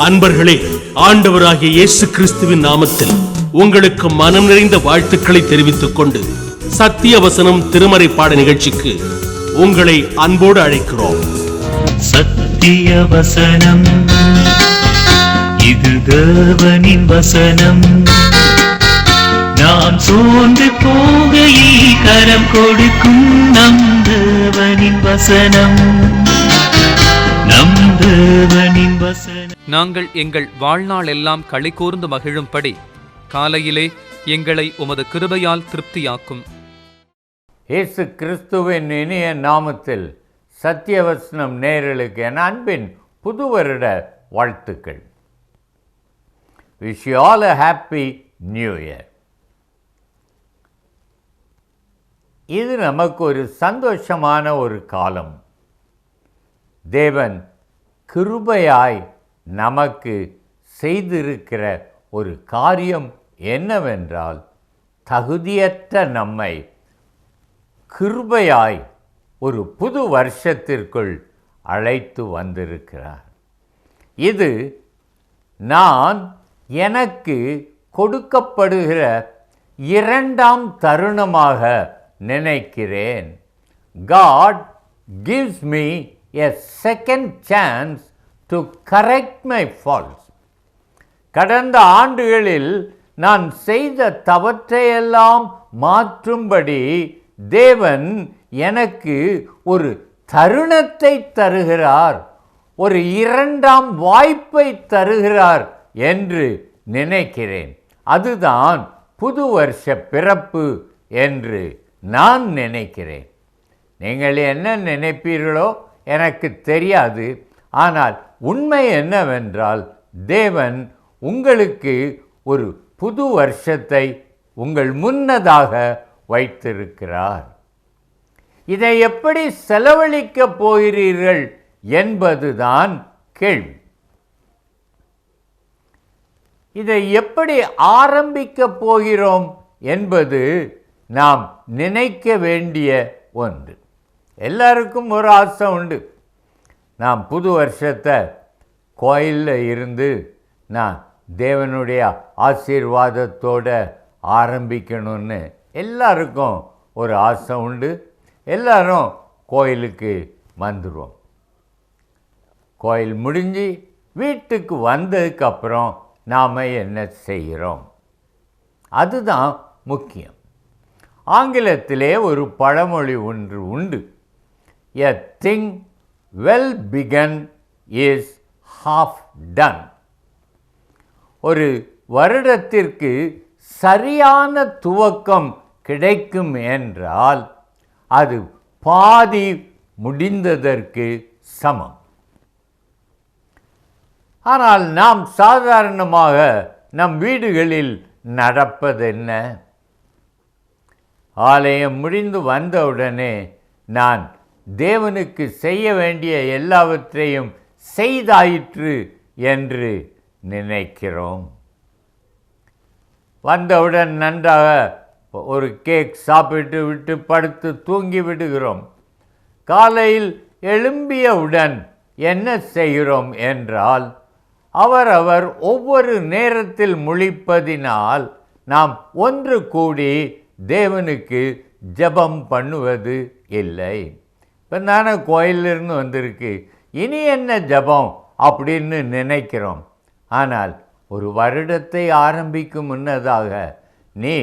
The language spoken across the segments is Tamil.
அன்பர்களே, ஆண்டவராகிய இயேசு கிறிஸ்துவின் நாமத்தில் உங்களுக்கு மனம் நிறைந்த வாழ்த்துக்களை தெரிவித்துக் கொண்டு சத்திய வசனம் திருமறை பாட நிகழ்ச்சிக்கு உங்களை அன்போடு அழைக்கிறோம். சத்திய வசனம், இது தேவனின் வசனம். நாம் சோர்ந்து போகையில் கரம் கொடுக்கும் நம் தேவனின் வசனம், நம் தேவனின் வசனம். நாங்கள் எங்கள் வாழ்நாள் எல்லாம் களி கூர்ந்து மகிழும்படி காலையிலே எங்களை உமது கிருபையால் திருப்தியாக்கும். இயேசு கிறிஸ்துவின் இனிய நாமத்தில் சத்தியவசனம் நேயர்களுக்கு என் அன்பின் புது வருட வாழ்த்துக்கள். Wish you all a happy new year. இது நமக்கு ஒரு சந்தோஷமான ஒரு காலம். தேவன் கிருபையாய் நமக்கு செய்திருக்கிற ஒரு காரியம் என்னவென்றால், தகுதியற்ற நம்மை கிருபையாய் ஒரு புது வருஷத்திற்குள் அழைத்து வந்திருக்கிறார். இது நான் எனக்கு கொடுக்கப்படுகிற இரண்டாம் தருணமாக நினைக்கிறேன். God gives me a second chance to correct my faults. கடந்த ஆண்டுகளில் நான் செய்த தவற்றையெல்லாம் மாற்றும்படி தேவன் எனக்கு ஒரு தருணத்தை தருகிறார், ஒரு இரண்டாம் வாய்ப்பை தருகிறார் என்று நினைக்கிறேன். அதுதான் புது வருஷ பிறப்பு என்று நான் நினைக்கிறேன். நீங்கள் என்ன நினைப்பீர்களோ எனக்கு தெரியாது. ஆனால் உண்மை என்னவென்றால், தேவன் உங்களுக்கு ஒரு புது வருஷத்தை உங்கள் முன்னதாக வைத்திருக்கிறார். இதை எப்படி செலவழிக்கப் போகிறீர்கள் என்பதுதான் கேள்வி. இதை எப்படி ஆரம்பிக்கப் போகிறோம் என்பது நாம் நினைக்க வேண்டிய ஒன்று. எல்லாருக்கும் ஒரு ஆசை உண்டு. நாம் புது வருஷத்தை கோயிலில் இருந்து நான் தேவனுடைய ஆசீர்வாதத்தோடு ஆரம்பிக்கணும்னு எல்லாருக்கும் ஒரு ஆசை உண்டு. எல்லாரும் கோயிலுக்கு வந்துடுவோம். கோயில் முடிஞ்சு வீட்டுக்கு வந்ததுக்கப்புறம் நாம் என்ன செய்கிறோம், அதுதான் முக்கியம். ஆங்கிலத்திலே ஒரு பழமொழி ஒன்று உண்டு. A thing well begun is half done. ஒரு வருடத்திற்கு சரியான துவக்கம் கிடைக்கும் என்றால் அது பாதி முடிந்ததற்கு சமம். ஆனால் நாம் சாதாரணமாக நம் வீடுகளில் நடப்பதென்ன? ஆலயம் முடிந்து வந்தவுடனே நான் தேவனுக்கு செய்ய வேண்டிய எல்லாவற்றையும் செய்தாயிற்று என்று நினைக்கிறோம். வந்தவுடன் நன்றாக ஒரு கேக் சாப்பிட்டு விட்டு படுத்து தூங்கி விடுகிறோம். காலையில் எழும்பியவுடன் என்ன செய்கிறோம் என்றால், அவரவர் ஒவ்வொரு நேரத்தில் முழிப்பதினால் நாம் ஒன்று கூடி தேவனுக்கு ஜெபம் பண்ணுவது இல்லை. இப்போ தானே கோயிலிருந்து வந்திருக்கு, இனி என்ன ஜெபம் அப்படின்னு நினைக்கிறோம். ஆனால் ஒரு வருடத்தை ஆரம்பிக்கும் முன்னதாக நீ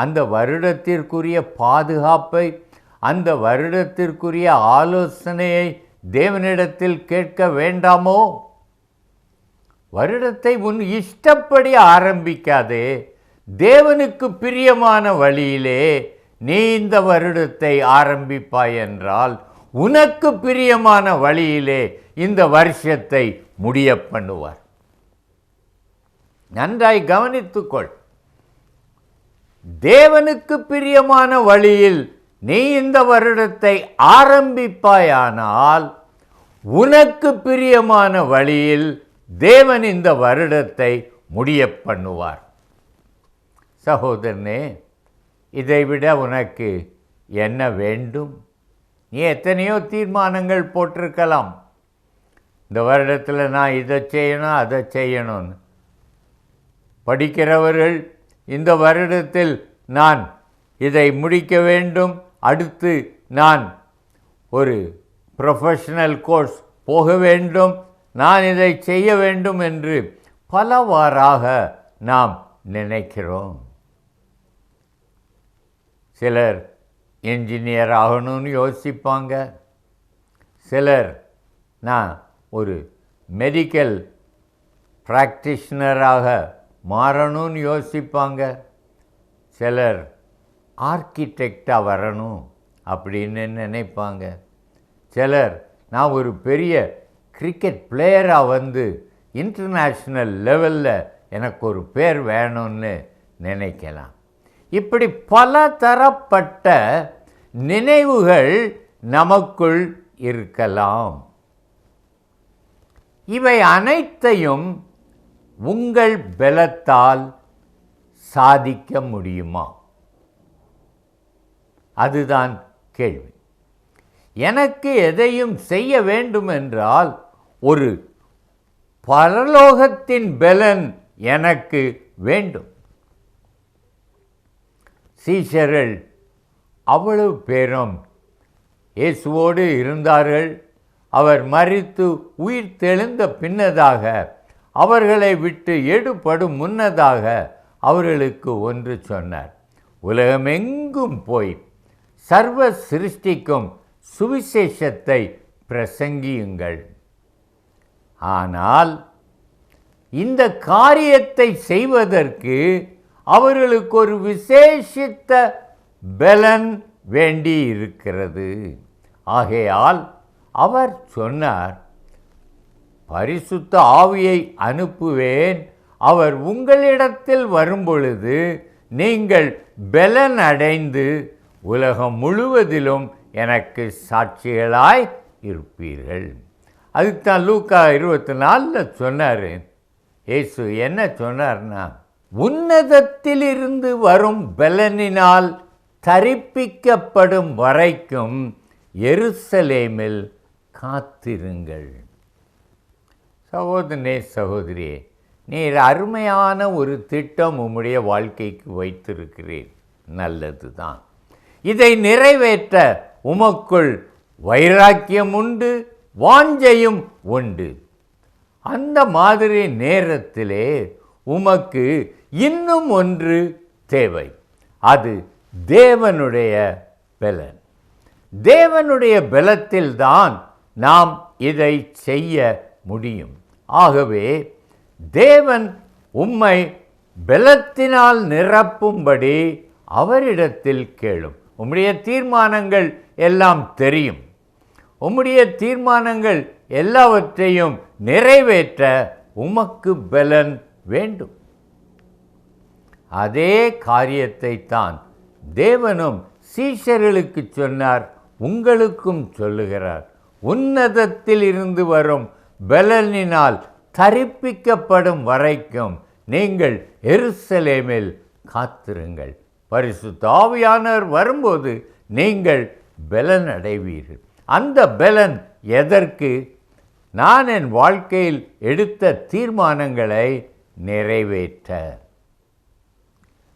அந்த வருடத்திற்குரிய பாதுகாப்பை, அந்த வருடத்திற்குரிய ஆலோசனையை தேவனிடத்தில் கேட்க வேண்டாமோ? வருடத்தை உன் இஷ்டப்படி ஆரம்பிக்காதே. தேவனுக்கு பிரியமான வழியிலே நீ இந்த வருடத்தை ஆரம்பிப்பாய் என்றால், உனக்கு பிரியமான வழியிலே இந்த வருஷத்தை முடிய பண்ணுவார். நன்றாய் கவனித்துக்கொள். தேவனுக்கு பிரியமான வழியில் நீ இந்த வருடத்தை ஆரம்பிப்பாயானால், உனக்கு பிரியமான வழியில் தேவன் இந்த வருடத்தை முடிய பண்ணுவார். சகோதரனே, இதைவிட உனக்கு என்ன வேண்டும்? நீ எத்தனையோ தீர்மானங்கள் போட்டிருக்கலாம். இந்த வருடத்தில் நான் இதை செய்யணும் அதை செய்யணும்னு. படிக்கிறவர்கள் இந்த வருடத்தில் நான் இதை முடிக்க வேண்டும், அடுத்து நான் ஒரு ப்ரொஃபஷனல் கோர்ஸ் போக வேண்டும், நான் இதை செய்ய வேண்டும் என்று பலவாறாக நாம் நினைக்கிறோம். சிலர் என்ஜினியர் ஆகணும்னு யோசிப்பாங்க, சிலர் நான் ஒரு மெடிக்கல் ப்ராக்டிஷனராக மாறணும்னு யோசிப்பாங்க, சிலர் ஆர்கிடெக்டாக வரணும் அப்படின்னு நினைப்பாங்க, சிலர் நான் ஒரு பெரிய கிரிக்கெட் பிளேயராக வந்து இன்டர்நேஷ்னல் லெவலில் எனக்கு ஒரு பேர் வேணும்னு நினைக்கலாம். இப்படி பல தரப்பட்ட நினைவுகள் நமக்குள் இருக்கலாம். இவை அனைத்தையும் உங்கள் பலத்தால் சாதிக்க முடியுமா? அதுதான் கேள்வி. எனக்கு எதையும் செய்ய வேண்டும் என்றால் ஒரு பரலோகத்தின் பலன் எனக்கு வேண்டும். சீஷர்கள் அவ்வளவு பேரும் இயேசுவோடு இருந்தார்கள். அவர் மரித்து உயிர் தெழுந்த பின்னதாக, அவர்களை விட்டு எடுபடும் முன்னதாக அவர்களுக்கு ஒன்று சொன்னார். உலகமெங்கும் போய் சர்வ சிருஷ்டிக்கும் சுவிசேஷத்தை பிரசங்கியுங்கள். ஆனால் இந்த காரியத்தை செய்வதற்கு அவர்களுக்கு ஒரு விசேஷித்த பலன் வேண்டி இருக்கிறது. ஆகையால் அவர் சொன்னார், பரிசுத்த ஆவியை அனுப்புவேன், அவர் உங்களிடத்தில் வரும்பொழுது நீங்கள் பலன் அடைந்து உலகம் முழுவதிலும் எனக்கு சாட்சிகளாய் இருப்பீர்கள். அதுதான் லூக்கா 24 சொன்னார். இயேசு என்ன சொன்னார்னா, உன்னதத்திலிருந்து வரும் பலனினால் தரிப்பிக்கப்படும் வரைக்கும் எருசலேமில் காத்திருங்கள். சகோதரனே, சகோதரியே, நீர் அருமையான ஒரு திட்டம் உம்முடைய வாழ்க்கைக்கு வைத்திருக்கிறீர், நல்லது தான். இதை நிறைவேற்ற உமக்குள் வைராக்கியம் உண்டு, வாஞ்சையும் உண்டு. அந்த மாதிரி நேரத்திலே உமக்கு இன்னும் ஒன்று தேவை, அது தேவனுடைய பலன். தேவனுடைய பலத்தில்தான் நாம் இதை செய்ய முடியும். ஆகவே தேவன் உம்மை பலத்தினால் நிரப்பும்படி அவரிடத்தில் கேளும். உம்முடைய தீர்மானங்கள் எல்லாம் தெரியும். உம்முடைய தீர்மானங்கள் எல்லாவற்றையும் நிறைவேற்ற உமக்கு பலன் வேண்டும். அதே காரியத்தை தான் தேவனும் சீஷர்களுக்கு சொன்னார், உங்களுக்கும் சொல்லுகிறார். உன்னதத்தில் இருந்து வரும் பலனினால் தரிப்பிக்கப்படும் வரைக்கும் நீங்கள் எருசலேமில் காத்திருங்கள். பரிசுத்த ஆவியானவர் வரும்போது நீங்கள் பலன் அடைவீர்கள். அந்த பலன் எதற்கு? நான் என் வாழ்க்கையில் எடுத்த தீர்மானங்களை நிறைவேற்ற,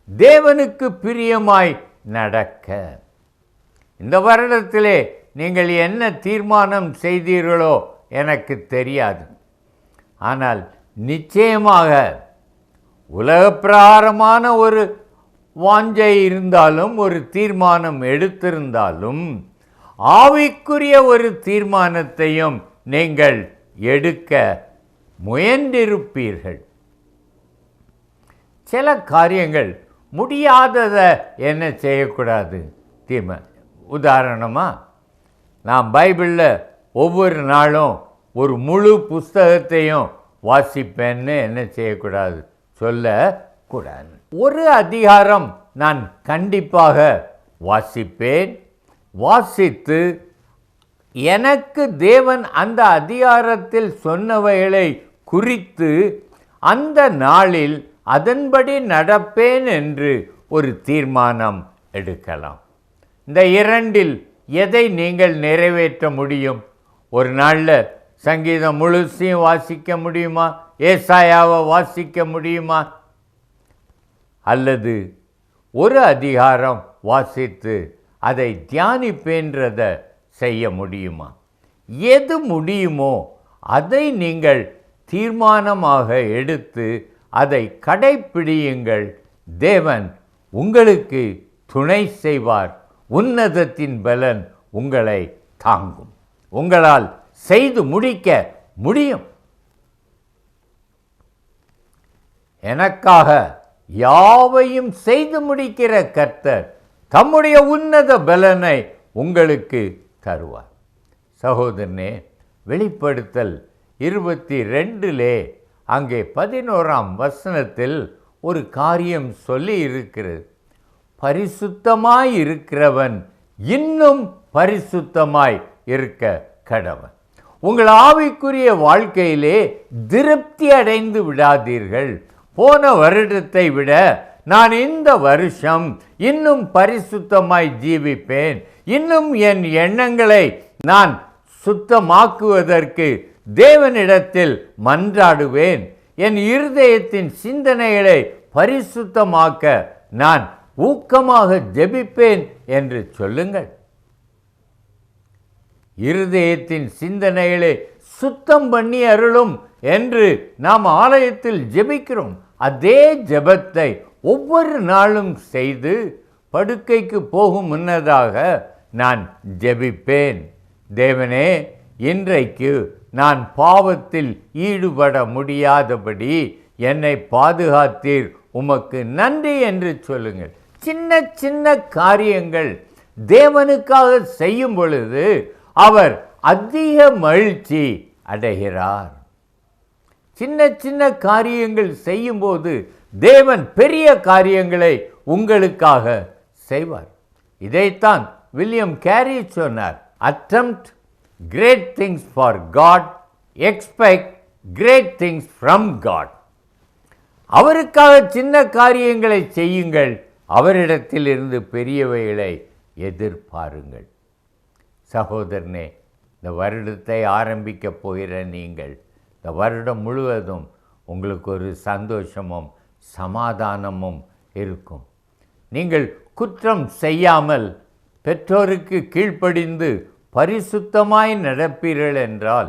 தேவனுக்கு பிரியமாய் நடக்க. இந்த வருடத்திலே நீங்கள் என்ன தீர்மானம் செய்தீர்களோ எனக்கு தெரியாது. ஆனால் நிச்சயமாக உலகப்பிரகாரமான ஒரு வாஞ்சை இருந்தாலும், ஒரு தீர்மானம் எடுத்திருந்தாலும், ஆவிக்குரிய ஒரு தீர்மானத்தையும் நீங்கள் எடுக்க முயன்றிருப்பீர்கள். சில காரியங்கள் முடியாததை என்ன செய்யக்கூடாது? உதாரணமாக, நான் பைபிளில் ஒவ்வொரு நாளும் ஒரு முழு புஸ்தகத்தையும் வாசிப்பேன்னு என்ன செய்யக்கூடாது? சொல்லக்கூடாது. ஒரு அதிகாரம் நான் கண்டிப்பாக வாசிப்பேன். வாசித்து எனக்கு தேவன் அந்த அதிகாரத்தில் சொன்னவைகளை குறித்து அந்த நாளில் அதன்படி நடப்பேன் என்று ஒரு தீர்மானம் எடுக்கலாம். இந்த இரண்டில் எதை நீங்கள் நிறைவேற்ற முடியும்? ஒரு நாளில் சங்கீதம் முழுசையும் வாசிக்க முடியுமா? ஏசாயாவை வாசிக்க முடியுமா? அல்லது ஒரு அதிகாரம் வாசித்து அதை தியானிப்பேன்றத செய்ய முடியுமா? எது முடியுமோ அதை நீங்கள் தீர்மானமாக எடுத்து அதை கடைப்பிடியுங்கள். தேவன் உங்களுக்கு துணை செய்வார். உன்னதத்தின் பலன் உங்களை தாங்கும். உங்களால் செய்து முடிக்க முடியும். எனக்காக யாவையும் செய்து முடிக்கிற கர்த்தர் தம்முடைய உன்னத பலனை உங்களுக்கு தருவார். சகோதரனே, வெளிப்படுத்தல் 22 அங்கே 11ஆம் வசனத்தில் ஒரு காரியம் சொல்லி இருக்கிறது. பரிசுத்தமாய் இருக்கிறவன் இன்னும் பரிசுத்தமாய் இருக்க கடவன். உங்கள் ஆவிக்குரிய வாழ்க்கையிலே திருப்தி அடைந்து விடாதீர்கள். போன வருடத்தை விட நான் இந்த வருஷம் இன்னும் பரிசுத்தமாய் ஜீவிப்பேன், இன்னும் என் எண்ணங்களை நான் சுத்தமாக்குவதற்கு தேவனிடத்தில் மன்றாடுவேன், என் இருதயத்தின் சிந்தனைகளை பரிசுத்தமாக்க நான் ஊக்கமாக ஜெபிப்பேன் என்று சொல்லுங்கள். இருதயத்தின் சிந்தனைகளை சுத்தம் பண்ணி அருளும் என்று நாம் ஆலயத்தில் ஜெபிக்கிறோம். அதே ஜெபத்தை ஒவ்வொரு நாளும் செய்து படுக்கைக்கு போகும் முன்னதாக நான் ஜெபிப்பேன். தேவனே, இன்றைக்கு நான் பாவத்தில் ஈடுபட முடியாதபடி என்னை பாதுகாத்தீர், உமக்கு நன்றி என்று சொல்லுங்கள். சின்ன சின்ன காரியங்கள் தேவனுக்காக செய்யும் பொழுது அவர் அதிக மகிழ்ச்சி அடைகிறார். சின்ன சின்ன காரியங்கள் செய்யும்போது தேவன் பெரிய காரியங்களை உங்களுக்காக செய்வார். இதைத்தான் வில்லியம் கேரி சொன்னார். attempt great things for God, expect great things from God. அவருக்காக சின்ன காரியங்களை செய்யுங்கள், அவரிடத்தில் இருந்து பெரியவைகளை எதிர்பாருங்கள். சகோதரனே, இந்த வருடத்தை ஆரம்பிக்க போகிற நீங்கள் இந்த வருடம் முழுவதும் உங்களுக்கு ஒரு சந்தோஷமும் சமாதானமும் இருக்கும். நீங்கள் குற்றம் செய்யாமல் பெற்றோருக்கு கீழ்ப்படிந்து பரிசுத்தமாய் நடப்பீர்கள் என்றால்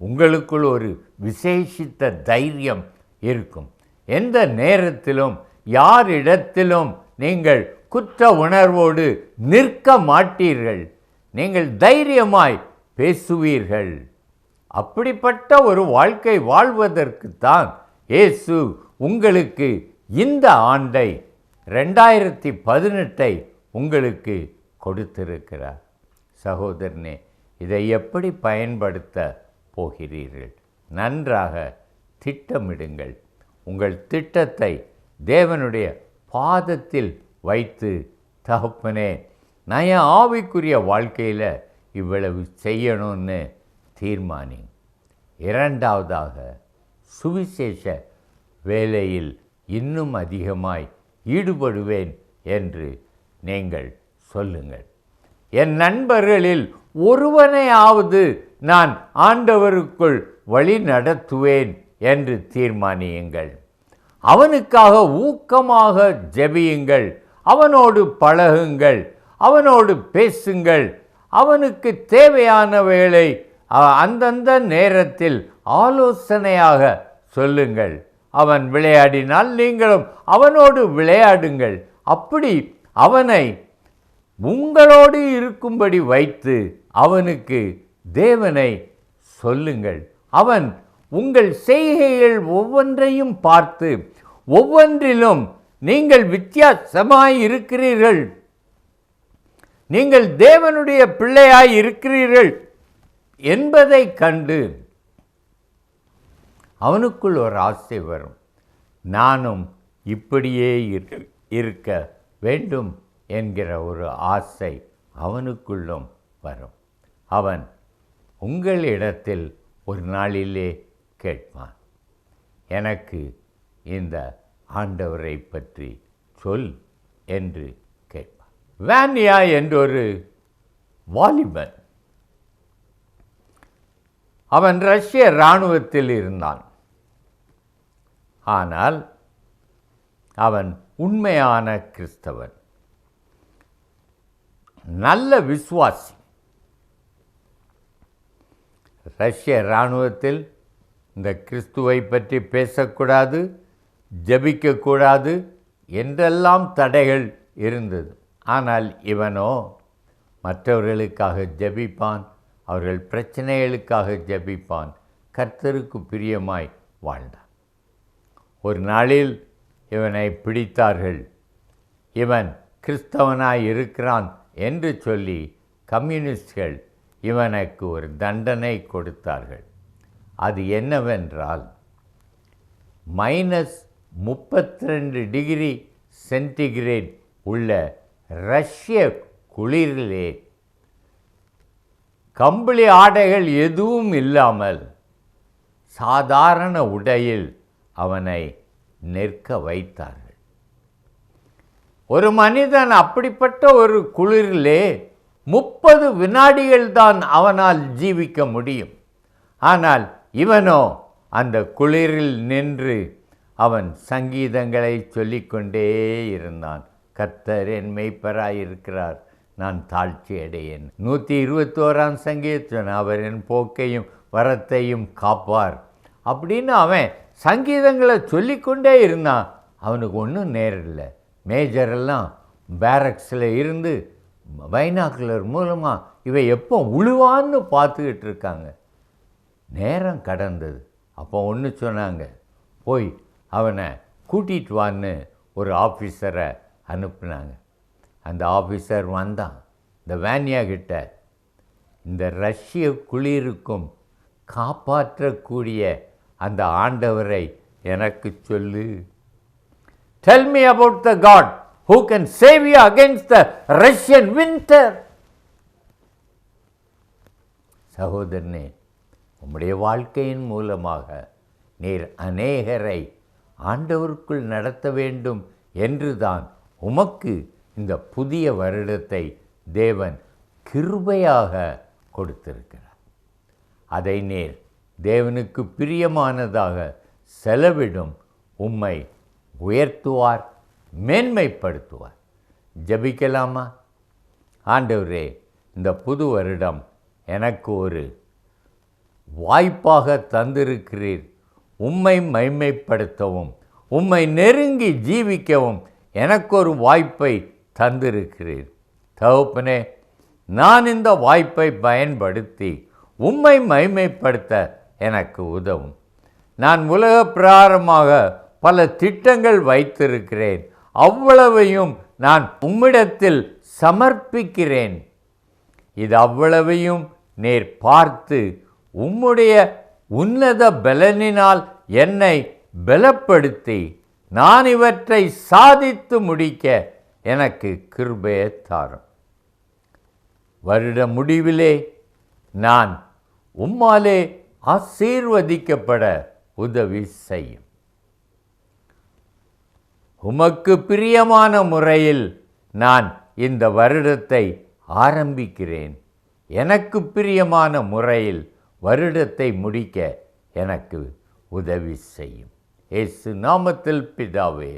உங்களுக்குள் ஒரு விசேஷித்த தைரியம் இருக்கும். எந்த நேரத்திலும் யாரிடத்திலும் நீங்கள் குற்ற உணர்வோடு நிற்க மாட்டீர்கள். நீங்கள் தைரியமாய் பேசுவீர்கள். அப்படிப்பட்ட ஒரு வாழ்க்கை வாழ்வதற்குத்தான் இயேசு உங்களுக்கு இந்த ஆண்டை 2018 உங்களுக்கு கொடுத்திருக்கிறார். சகோதரனே, இதை எப்படி பயன்படுத்த போகிறீர்கள்? நன்றாக திட்டமிடுங்கள். உங்கள் திட்டத்தை தேவனுடைய பாதத்தில் வைத்து, தகப்பனே, நான் என் ஆவிக்குரிய வாழ்க்கையில் இவ்வளவு செய்யணும்னு தீர்மானி. இரண்டாவதாக, சுவிசேஷ வேலையில் இன்னும் அதிகமாய் ஈடுபடுவேன் என்று நீங்கள் சொல்லுங்கள். என் நண்பர்களில் ஒருவனையாவது நான் ஆண்டவருக்குள் வழி நடத்துவேன் என்று தீர்மானியுங்கள். அவனுக்காக ஊக்கமாக ஜெபியுங்கள். அவனோடு பழகுங்கள், அவனோடு பேசுங்கள். அவனுக்கு தேவையான வேளை அந்தந்த நேரத்தில் ஆலோசனையாக சொல்லுங்கள். அவன் விளையாடினால் நீங்களும் அவனோடு விளையாடுங்கள். அப்படி அவனை உங்களோடு இருக்கும்படி வைத்து அவனுக்கு தேவனை சொல்லுங்கள். அவன் உங்கள் செய்கைகள் ஒவ்வொன்றையும் பார்த்து ஒவ்வொன்றிலும் நீங்கள் வித்தியாசமாய் இருக்கிறீர்கள், நீங்கள் தேவனுடைய பிள்ளையாய் இருக்கிறீர்கள் என்பதை கண்டு அவனுக்குள் ஒரு ஆசை வரும். நானும் இப்படியே இருக்க வேண்டும் என்கிற ஒரு ஆசை அவனுக்குள்ளும் வரும். அவன் உங்களிடத்தில் ஒரு நாளிலே கேட்பான், எனக்கு இந்த ஆண்டவரை பற்றி சொல் என்று கேட்பான். வானியா என்றொரு வாலிபன் அவன் ரஷ்ய இராணுவத்தில் இருந்தான். ஆனால் அவன் உண்மையான கிறிஸ்தவன், நல்ல விசுவாசி. ரஷ்ய இராணுவத்தில் இந்த கிறிஸ்துவை பற்றி பேசக்கூடாது, ஜெபிக்கக்கூடாது என்றெல்லாம் தடைகள் இருந்தது. ஆனால் இவனோ மற்றவர்களுக்காக ஜெபிப்பான், அவர்கள் பிரச்சனைகளுக்காக ஜெபிப்பான், கர்த்தருக்கு பிரியமாய் வாழ்ந்தான். ஒரு நாளில் இவனை பிடித்தார்கள். இவன் கிறிஸ்தவனாய் இருக்கிறான் என்று சொல்லி கம்யூனிஸ்ட்கள் இவனுக்கு ஒரு தண்டனை கொடுத்தார்கள். அது என்னவென்றால் -32 டிகிரி சென்டிகிரேட் உள்ள ரஷ்ய குளிரிலே கம்பளி ஆடைகள் எதுவும் இல்லாமல் சாதாரண உடையில் அவனை நிற்க வைத்தார்கள். ஒரு மனிதன் அப்படிப்பட்ட ஒரு குளிரிலே 30 வினாடிகள் தான் அவனால் ஜீவிக்க முடியும். ஆனால் இவனோ அந்த குளிரில் நின்று அவன் சங்கீதங்களை சொல்லிக்கொண்டே இருந்தான். கர்த்தர் என் மேய்ப்பராயிருக்கிறார், நான் தாழ்ச்சி அடையேன். 121ஆம் சங்கீதம், அவர் என் போக்கையும் வரத்தையும் காப்பார் அப்படின்னு அவன் சங்கீதங்களை சொல்லிக்கொண்டே இருந்தான். அவனுக்கு ஒன்றும் நேரம் இல்லை. மேஜரெல்லாம் பேரக்ஸில் இருந்து பைனாக்குலர் மூலமாக இவை எப்போ உழுவான்னு பார்த்துக்கிட்டு இருக்காங்க. நேரம் கடந்தது. அப்போ ஒன்று சொன்னாங்க, போய் அவனை கூட்டிகிட்டு வான்னு ஒரு ஆஃபீஸரை அனுப்புனாங்க. அந்த ஆஃபீஸர் வந்தான். இந்த வேன்யா கிட்ட, இந்த ரஷ்ய குளிருக்கும் காப்பாற்றக்கூடிய அந்த ஆண்டவரை எனக்கு சொல்லு. Tell me about the God who can save you against the Russian winter. சகோதரனே, உம்முடைய வாழ்க்கையின் மூலமாக நீர் அநேகரை ஆண்டவருக்குள் நடத்த வேண்டும் என்றுதான் உமக்கு இந்த புதிய வருடத்தை தேவன் கிருபையாக கொடுத்திருக்கிறார். அதை நீர் தேவனுக்கு பிரியமானதாக செலவிடும் உம்மை உயர்த்துவார், மேன்மைப்படுத்துவார். ஜெபிக்கலாமா? ஆண்டவரே, இந்த புது வருடம் எனக்கு ஒரு வாய்ப்பாக தந்திருக்கிறீர். உம்மை மைமைப்படுத்தவும் உம்மை நெருங்கி ஜீவிக்கவும் எனக்கு ஒரு வாய்ப்பை தந்திருக்கிறீர். தகப்பனே, நான் இந்த வாய்ப்பை பயன்படுத்தி உம்மை மைமைப்படுத்த எனக்கு உதவும். நான் உலக பிரகாரமாக பல திட்டங்கள் வைத்திருக்கிறேன். அவ்வளவையும் நான் உம்மிடத்தில் சமர்ப்பிக்கிறேன். இது அவ்வளவையும் நீர் பார்த்து உம்முடைய உன்னத பலனினால் என்னை பலப்படுத்தி நான் இவற்றை சாதித்து முடிக்க எனக்கு கிருபையை தாரும். வருட முடிவிலே நான் உம்மாலே ஆசீர்வதிக்கப்பட உதவி செய்யும். உமக்கு பிரியமான முறையில் நான் இந்த வருடத்தை ஆரம்பிக்கிறேன். எனக்கு பிரியமான முறையில் வருடத்தை முடிக்க எனக்கு உதவி செய்யும். இயேசு நாமத்தில் பிதாவே.